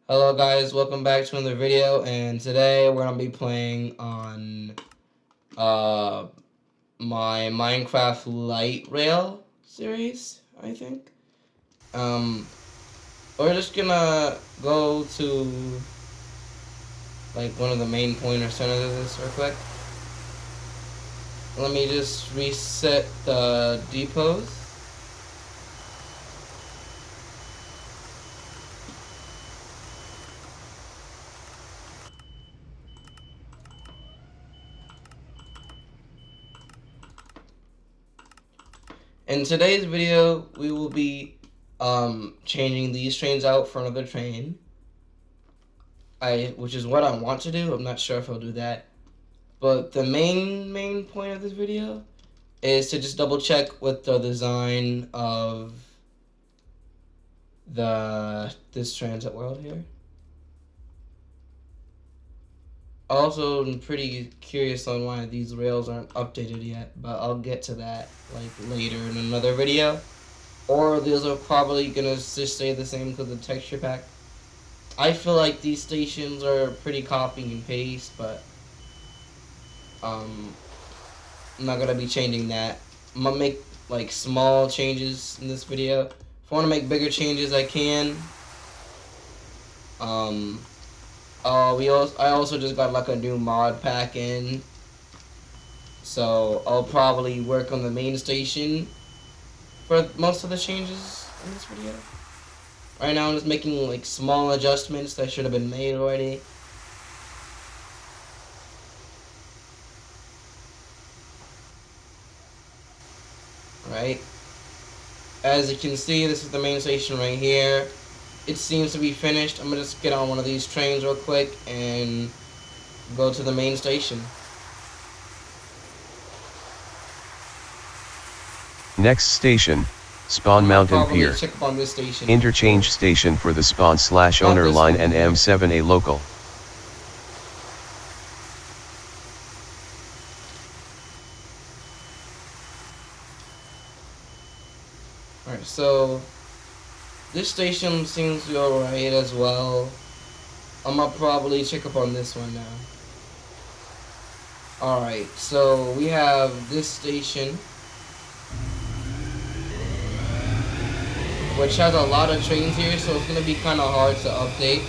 Hello guys, welcome back to another video, and today we're gonna be playing on my Minecraft Light Rail series, I think. We're just gonna go to like one of the main pointer centers of this real quick. Let me just reset the depots. In today's video, we will be changing these trains out for another train. Which is what I want to do. I'm not sure if I'll do that. But the main point of this video is to just double check with the design of this transit world here. Also, I'm pretty curious on why these rails aren't updated yet, but I'll get to that like later in another video. Or these are probably gonna just stay the same because of the texture pack. I feel like these stations are pretty copy and paste, but I'm not gonna be changing that. I'm gonna make like small changes in this video. If I want to make bigger changes, I can. I also just got like a new mod pack in, so I'll probably work on the main station for most of the changes in this video. Right now, I'm just making like small adjustments that should have been made already. Right. As you can see, this is the main station right here. It seems to be finished. I'm gonna just get on one of these trains real quick and go to the main station. Next station, Spawn Mountain Pier. Check up on this station. Interchange station for the Spawn/Owner line and M7A local. Alright, so this station seems to be alright as well. I'm gonna probably check up on this one now. Alright, so we have this station, which has a lot of trains here, so it's gonna be kind of hard to update.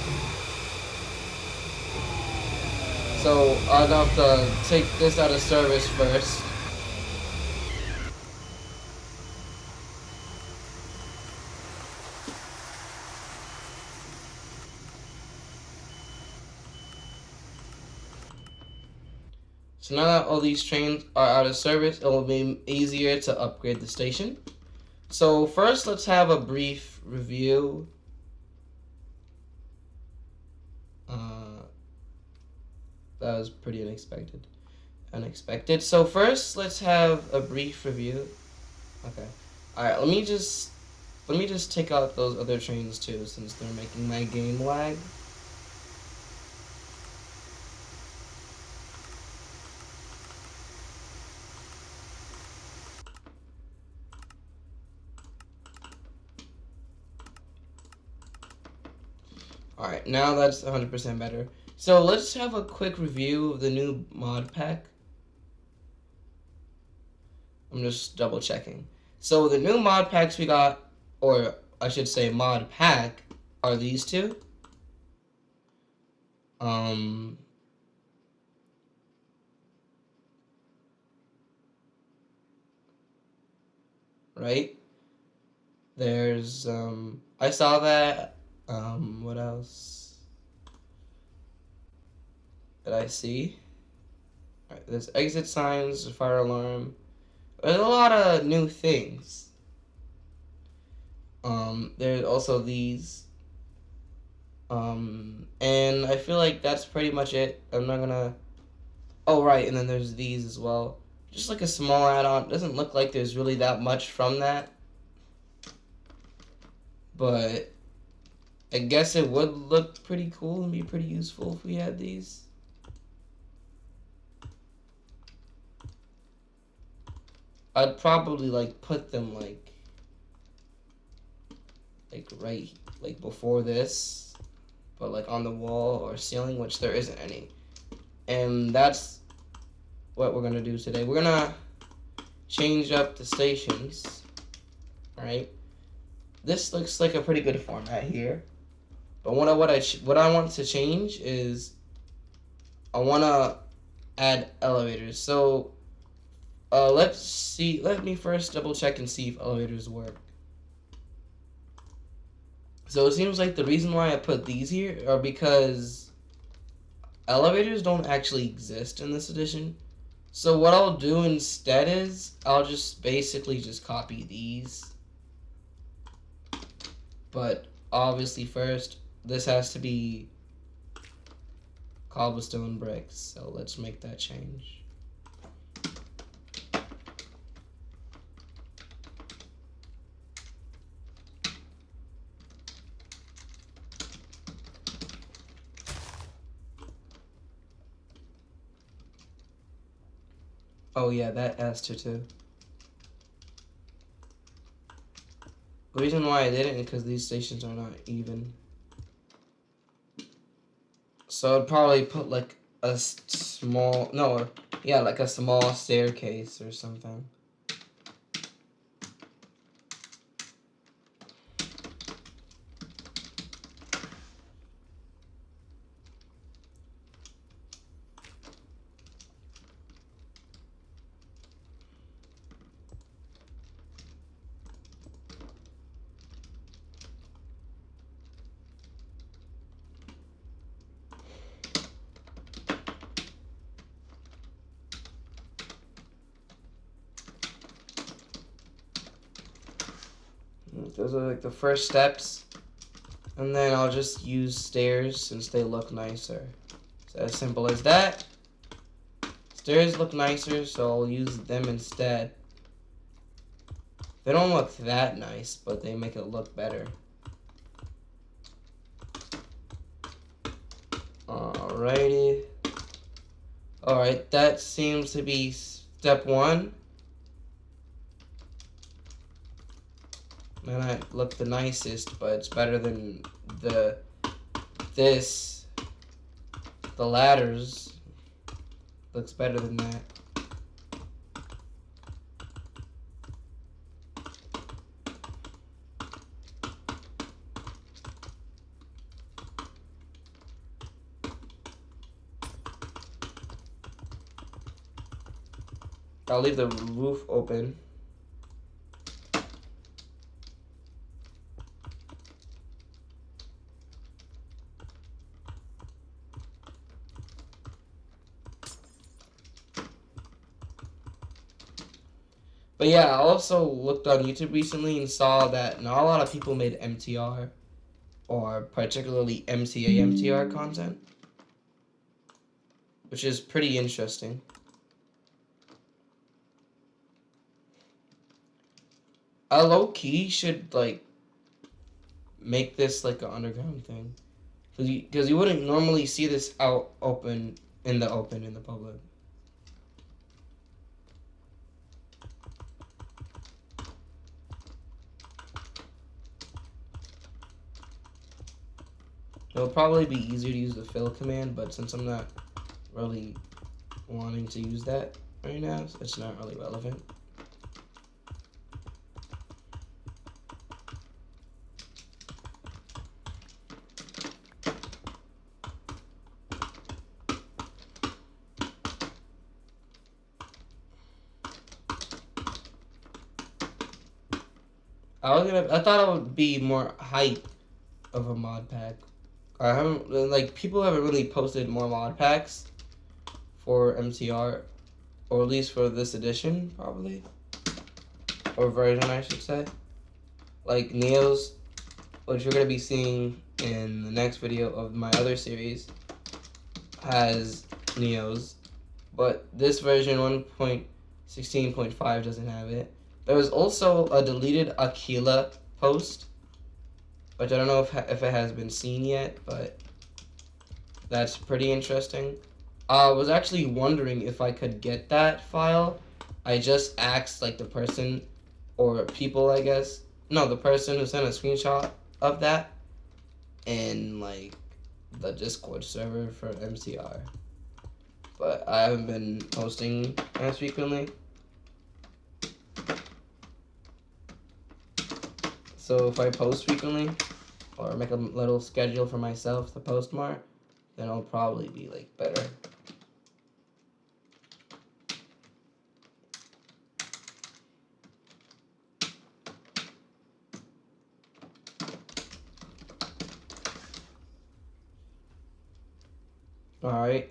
So I'll have to take this out of service first. So now that all these trains are out of service, it will be easier to upgrade the station. So first, let's have a brief review. That was pretty unexpected. So first, let's have a brief review. Okay. All right. Let me just take out those other trains too, since they're making my game lag. Alright, now that's 100% better. So let's have a quick review of the new mod pack. I'm just double checking. So the new mod packs we got, or I should say mod pack, are these two. Right? There's, I saw that. What else did I see? Alright, there's exit signs, fire alarm. There's a lot of new things. There's also these. And I feel like that's pretty much it. I'm not gonna... Oh, right, and then there's these as well. Just like a small add-on. It doesn't look like there's really that much from that. But I guess it would look pretty cool and be pretty useful if we had these. I'd probably like put them like right like before this, but like on the wall or ceiling, which there isn't any. And that's what we're gonna do today. We're gonna change up the stations, right? This looks like a pretty good format here. But what I want to change is I want to add elevators. So let's see. Let me first double check and see if elevators work. So it seems like the reason why I put these here are because elevators don't actually exist in this edition. So what I'll do instead is I'll just basically just copy these. But obviously first, this has to be cobblestone bricks. So let's make that change. Oh yeah, that has to too. The reason why I didn't is because these stations are not even. So I'd probably put like a small, no, yeah, like a small staircase or something. Those are like the first steps. And then I'll just use stairs since they look nicer. It's as simple as that. Stairs look nicer, so I'll use them instead. They don't look that nice, but they make it look better. Alrighty. Alright, that seems to be step one. May not look the nicest, but it's better than the ladders. Looks better than that. I'll leave the roof open. But yeah, I also looked on YouTube recently and saw that not a lot of people made MTR, or particularly MCA MTR content, which is pretty interesting. I low-key should like make this like an underground thing, because you wouldn't normally see this out in the public. It'll probably be easier to use the fill command, but since I'm not really wanting to use that right now, so it's not really relevant. I thought it would be more hype of a mod pack. I haven't, like, people haven't really posted more mod packs for MTR, or at least for this edition, probably. Or version, I should say. Like Neos, which you're going to be seeing in the next video of my other series, has Neos. But this version 1.16.5 doesn't have it. There was also a deleted Aquila post, which I don't know if it has been seen yet, but that's pretty interesting. I was actually wondering if I could get that file. I just asked like the person, or people I guess, no, the person who sent a screenshot of that, and like the Discord server for MTR. But I haven't been posting as frequently. So if I post frequently, or make a little schedule for myself to post more, then I'll probably be like better. Alright.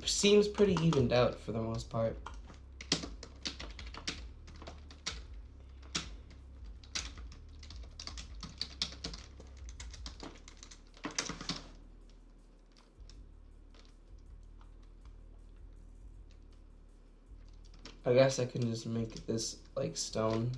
Seems pretty evened out for the most part. I guess I can just make this like stone.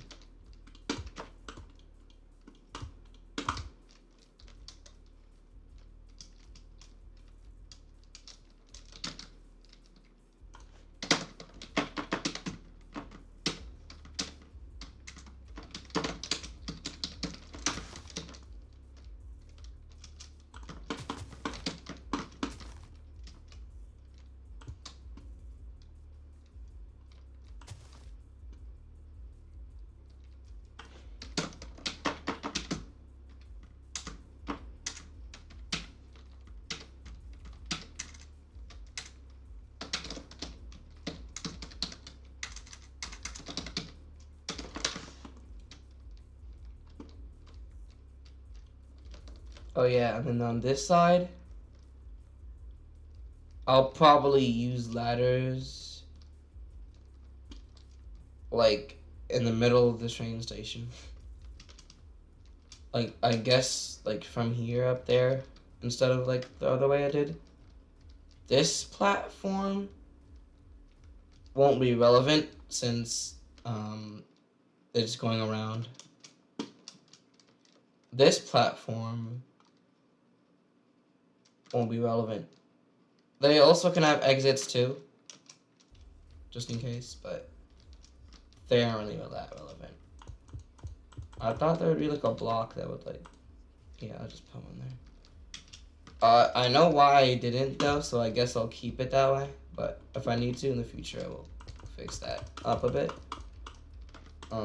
Oh yeah, and then on this side, I'll probably use ladders like in the middle of the train station. Like I guess like from here up there instead of like the other way I did. This platform won't be relevant since it's going around. This platform won't be relevant. They also can have exits too, just in case, but they aren't really that relevant. I thought there would be like a block that would like, yeah, I'll just put one there. I know why I didn't though, so I guess I'll keep it that way. But if I need to in the future, I will fix that up a bit. I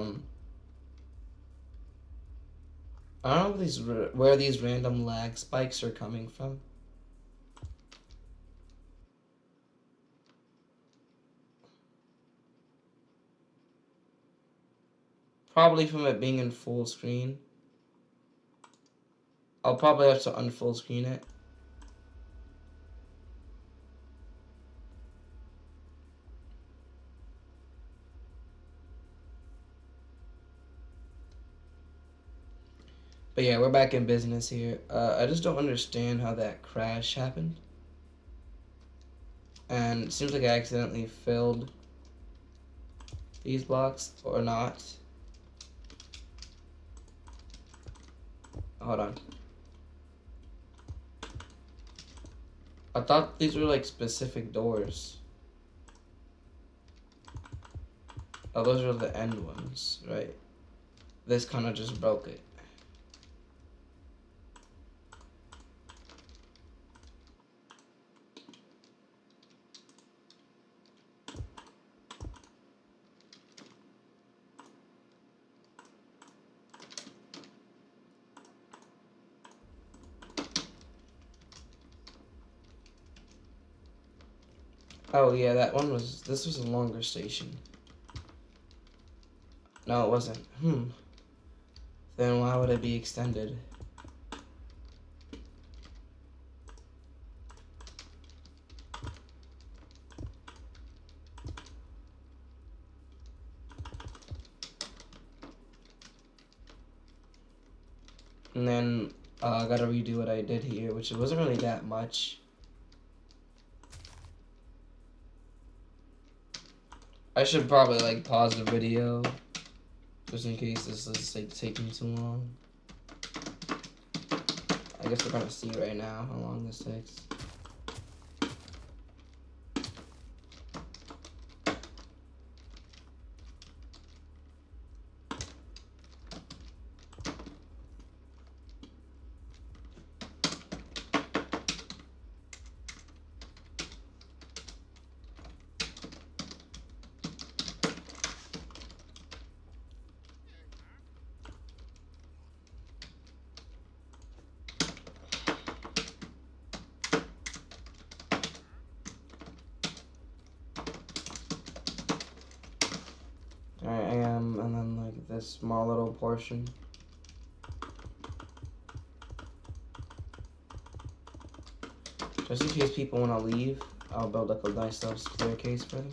don't know where these random lag spikes are coming from. Probably from it being in full screen. I'll probably have to unfull screen it. But yeah, we're back in business here. I just don't understand how that crash happened. And it seems like I accidentally filled these blocks or not. Hold on. I thought these were like specific doors. Oh, those are the end ones, right? This kind of just broke it. Oh yeah, this was a longer station. No, it wasn't. Then why would it be extended? And then I gotta redo what I did here, which it wasn't really that much. I should probably like pause the video just in case this is like taking too long. I guess we're gonna see right now how long this takes. and then like this small little portion. Just in case people want to leave, I'll build like a nice little staircase for them.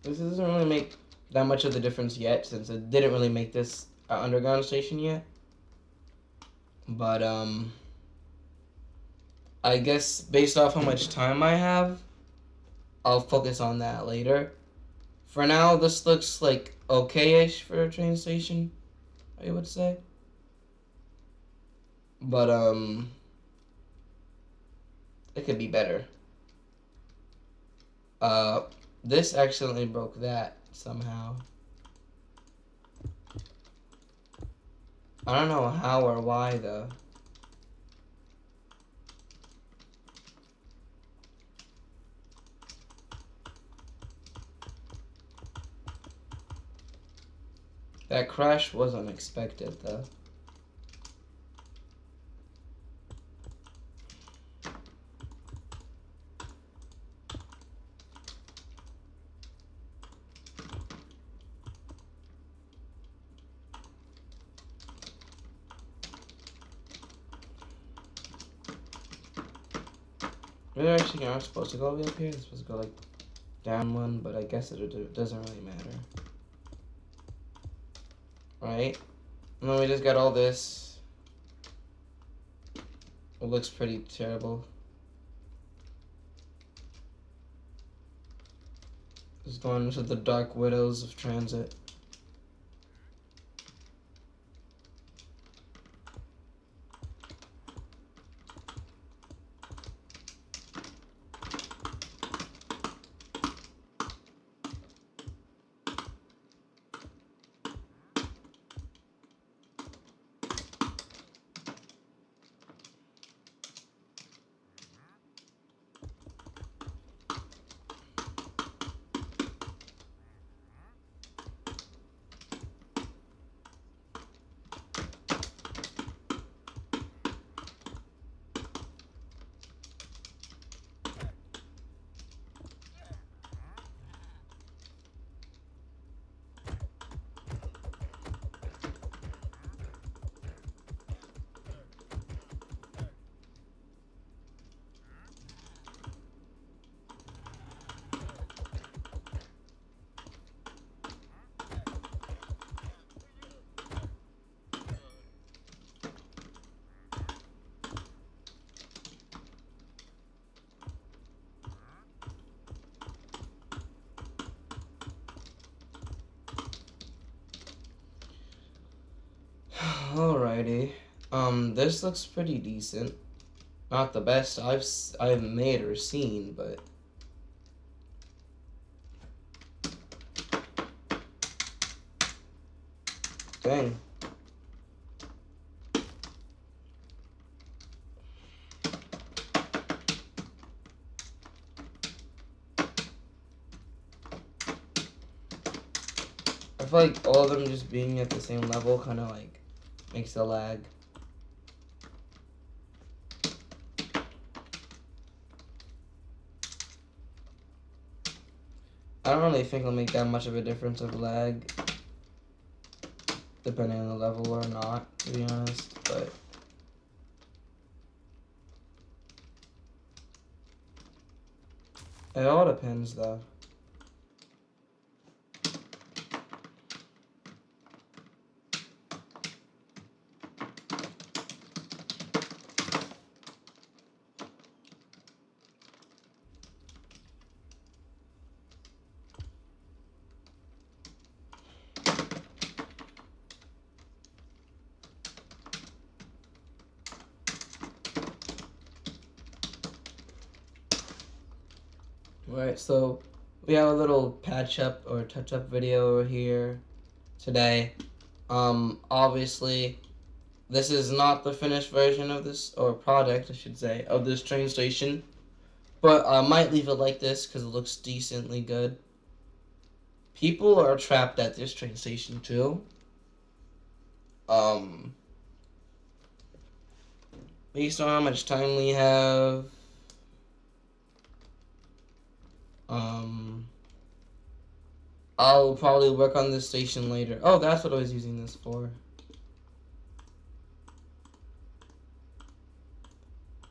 This doesn't really make that much of the difference yet, since it didn't really make this underground station yet. But I guess based off how much time I have, I'll focus on that later. For now, this looks like okay-ish for a train station, I would say. But it could be better. This accidentally broke that somehow. I don't know how or why though. That crash was unexpected though. We're actually not supposed to go up here. It's supposed to go like down one, but I guess it doesn't really matter. Right? And then we just got all this. It looks pretty terrible. Just going into the dark widows of transit. Alrighty. This looks pretty decent. Not the best I've made or seen, but dang. I feel like all of them just being at the same level kind of like makes the lag. I don't really think it'll make that much of a difference of lag, depending on the level or not, to be honest, but it all depends though. Right, so we have a little patch up or touch up video over here today. Obviously this is not the finished version of this, or product, I should say, of this train station. But I might leave it like this because it looks decently good. People are trapped at this train station too. Um, Based on how much time we have, um, I'll probably work on this station later. Oh, that's what I was using this for.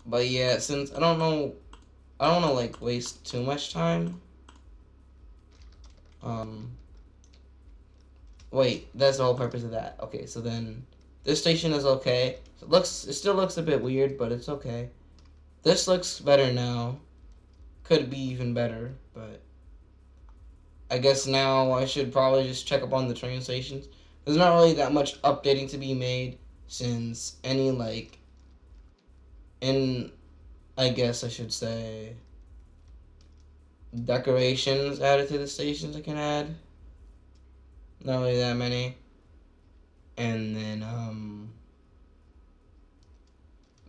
But yeah, since I don't want to like waste too much time. Um, Wait, that's the whole purpose of that. Okay, so then this station is okay. It still looks a bit weird, but it's okay. This looks better now. Could be even better, but I guess now I should probably just check up on the train stations. There's not really that much updating to be made since any like in I guess I should say decorations added to the stations I can add. Not really that many. And then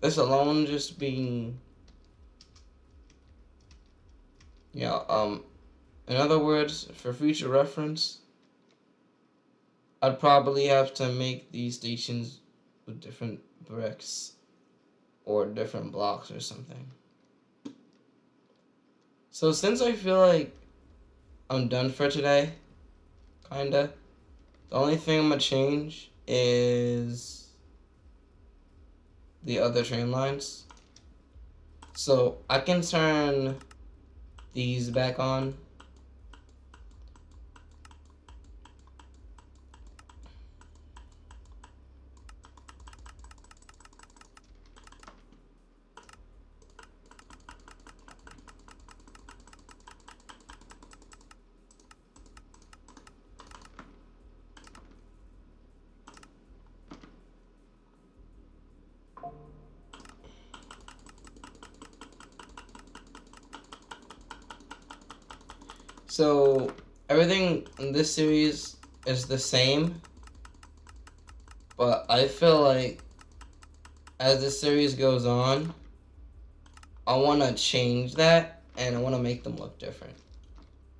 this alone just being yeah, in other words, for future reference, I'd probably have to make these stations with different bricks or different blocks or something. So since I feel like I'm done for today, kinda, the only thing I'm gonna change is the other train lines. So I can turn these back on. So everything in this series is the same, but I feel like as the series goes on, I want to change that and I want to make them look different.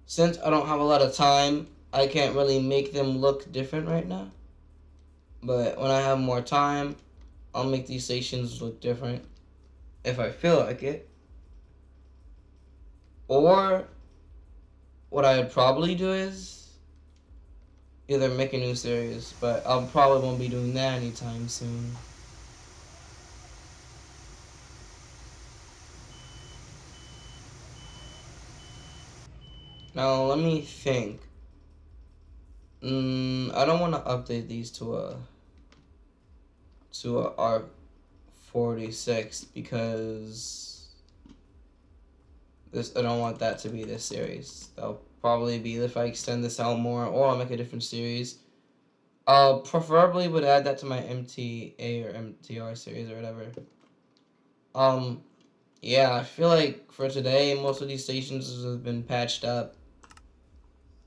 Since I don't have a lot of time, I can't really make them look different right now. But when I have more time, I'll make these stations look different if I feel like it. Or what I'd probably do is either make a new series, but I probably won't be doing that anytime soon. Now let me think. I don't want to update these to a R46 because this I don't want that to be this series. That'll probably be if I extend this out more, or I'll make a different series. I'll preferably would add that to my MTA or MTR series or whatever. Yeah, I feel like for today most of these stations have been patched up.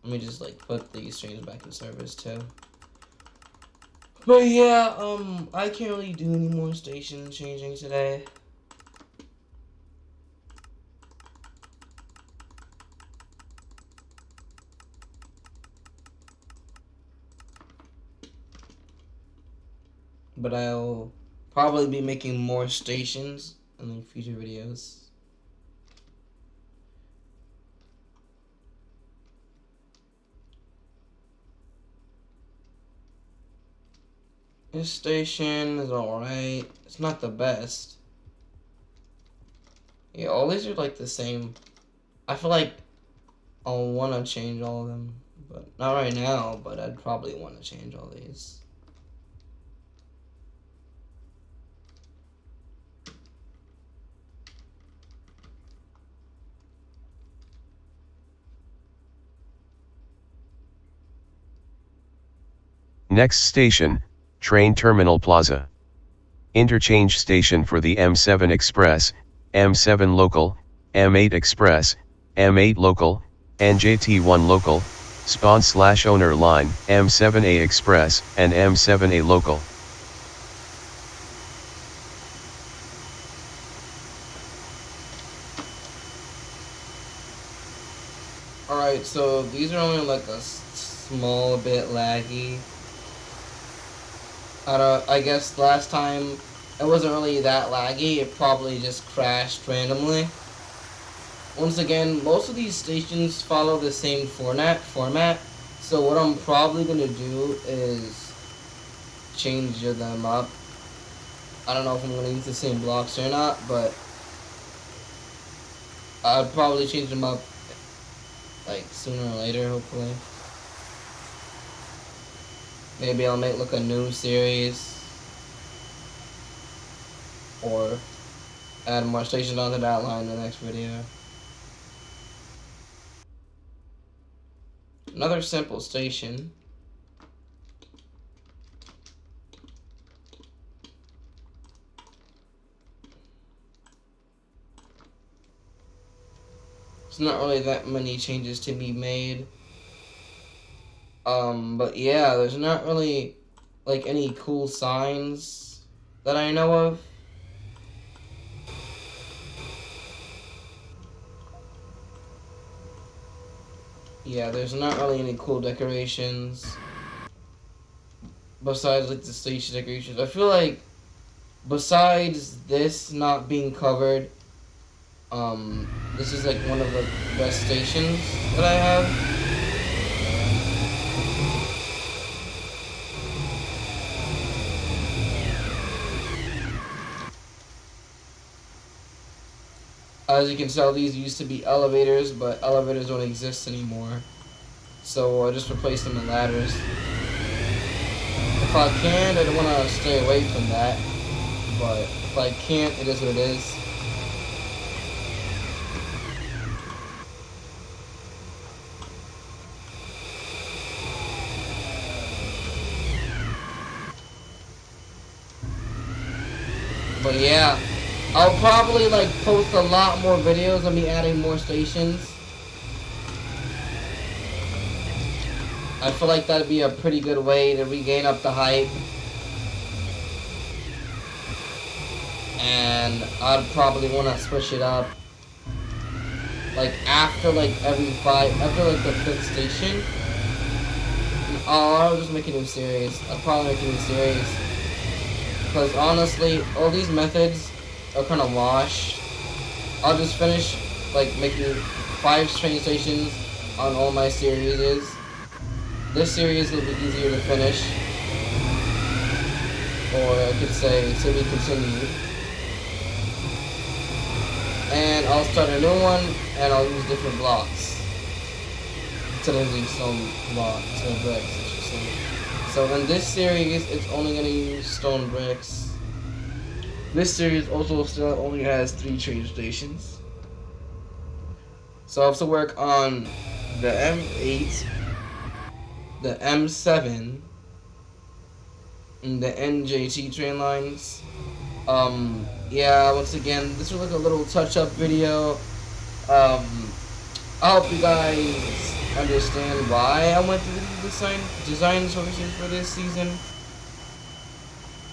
Let me just like put these trains back in service too. But yeah, I can't really do any more station changing today. But I'll probably be making more stations in like future videos. This station is alright. It's not the best. Yeah, all these are like the same. I feel like I'll want to change all of them. But not right now, but I'd probably want to change all these. Next station, Train Terminal Plaza. Interchange station for the M7 Express, M7 Local, M8 Express, M8 Local, NJT1 Local, Spawn/Owner Line, M7A Express, and M7A Local. Alright, so these are only like a small bit laggy. I guess last time it wasn't really that laggy, it probably just crashed randomly. Once again, most of these stations follow the same format, so what I'm probably gonna do is change them up. I don't know if I'm gonna use the same blocks or not, but I'll probably change them up like sooner or later, hopefully. Maybe I'll make like a new series or add more stations onto that line in the next video. Another simple station. There's not really that many changes to be made. But yeah, there's not really like any cool signs that I know of. Yeah, there's not really any cool decorations besides like the station decorations. I feel like besides this not being covered, this is like one of the best stations that I have. As you can tell, these used to be elevators, but elevators don't exist anymore. So I just replaced them with ladders. If I can, I don't want to stay away from that. But if I can't, it is what it is. But yeah, I'll probably like post a lot more videos of me adding more stations. I feel like that'd be a pretty good way to regain up the hype. And I'd probably want to switch it up. Like after like after like the 5th station. Oh, I'll just make a new series. I'll probably make a new series. Because honestly, all these methods are kind of washed. I'll just finish like making 5 train stations on all my series. This series will be easier to finish. Or I could say to be continued. And I'll start a new one and I'll use different blocks. Instead of using stone blocks, stone bricks, I should say. So in this series, it's only going to use stone bricks. This series also still only has 3 train stations. So I have to work on the M8, the M7, and the NJT train lines. Yeah, once again, this was like a little touch-up video. I hope you guys understand why I went through the design choices for this season.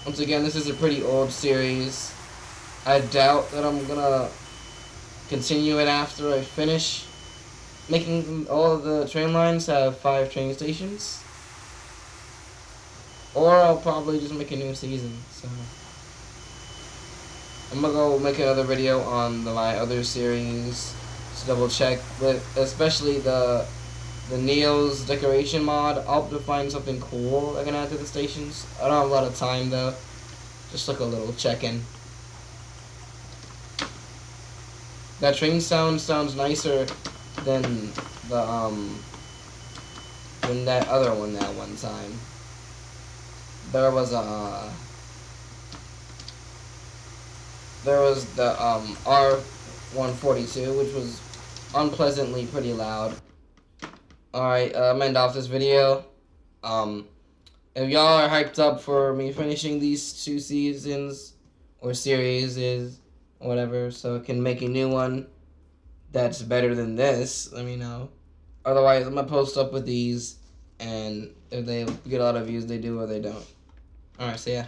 Once again, this is a pretty old series. I doubt that I'm gonna continue it after I finish making all of the train lines have 5 train stations. Or I'll probably just make a new season, so I'm gonna go make another video on my other series to double check, but especially the Neo's decoration mod. I'll have to find something cool I can add to the stations. I don't have a lot of time though. Just like a little check-in. That train sounds nicer than than that other one that one time. There was the R142, which was unpleasantly pretty loud. Alright, I'm end off this video. If y'all are hyped up for me finishing these 2 seasons or series or whatever, so I can make a new one that's better than this, let me know. Otherwise, I'm gonna post up with these, and if they get a lot of views, they do or they don't. Alright, so yeah.